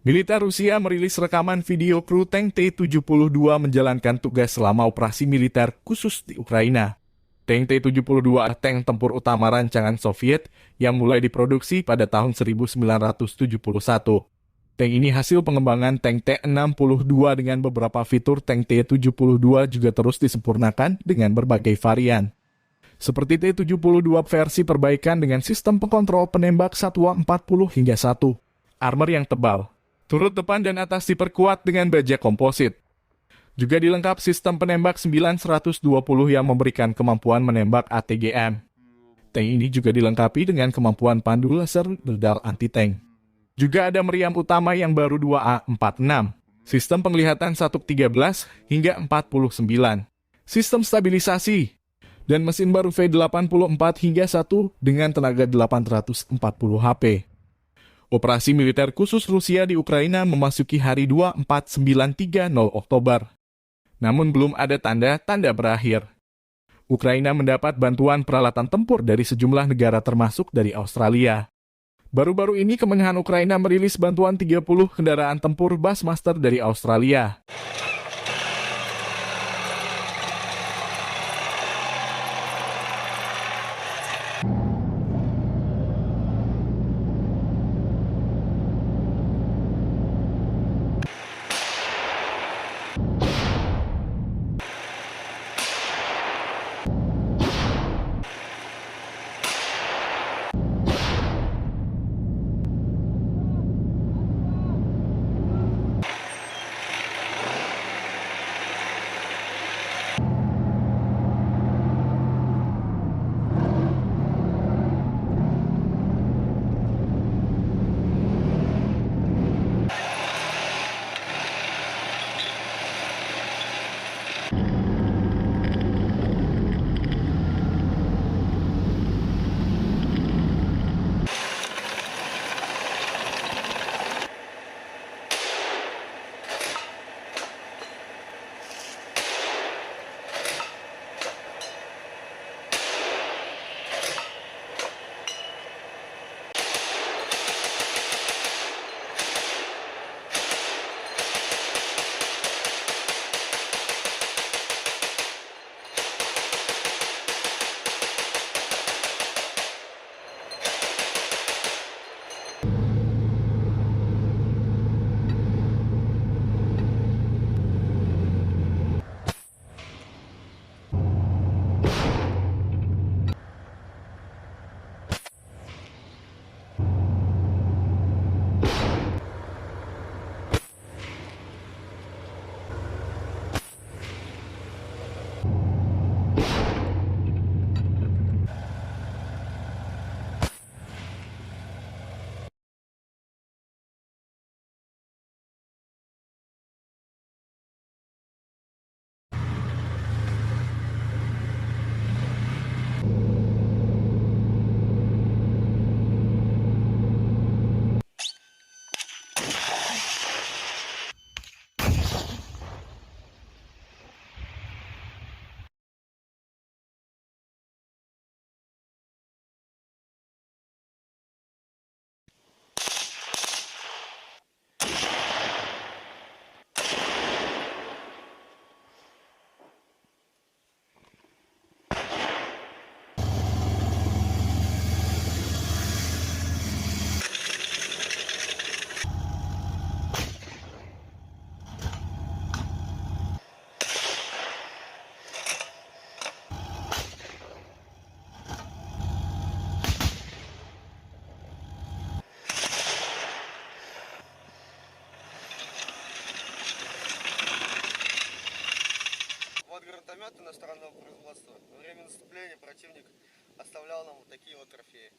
Militer Rusia merilis rekaman video kru tank T-72 menjalankan tugas selama operasi militer khusus di Ukraina. Tank T-72 adalah tank tempur utama rancangan Soviet yang mulai diproduksi pada tahun 1971. Tank ini hasil pengembangan tank T-62 dengan beberapa fitur tank T-72 juga terus disempurnakan dengan berbagai varian. Seperti T-72 versi perbaikan dengan sistem pengontrol penembak satwa 40 hingga 1, armor yang tebal, turut depan dan atas diperkuat dengan baja komposit. Juga dilengkapi sistem penembak 920 yang memberikan kemampuan menembak ATGM. Tank ini juga dilengkapi dengan kemampuan pandu laser radar anti-tank. Juga ada meriam utama yang baru 2A46, sistem penglihatan 113 hingga 49, sistem stabilisasi, dan mesin baru V84 hingga 1 dengan tenaga 840 HP. Operasi militer khusus Rusia di Ukraina memasuki hari 24.930 Oktober. Namun belum ada tanda-tanda berakhir. Ukraina mendapat bantuan peralatan tempur dari sejumlah negara termasuk dari Australia. Baru-baru ini Kemenhan Ukraina merilis bantuan 30 kendaraan tempur Bassmaster dari Australia. Вот гранатомет иностранного производства. Во время наступления противник оставлял нам вот такие вот трофеи.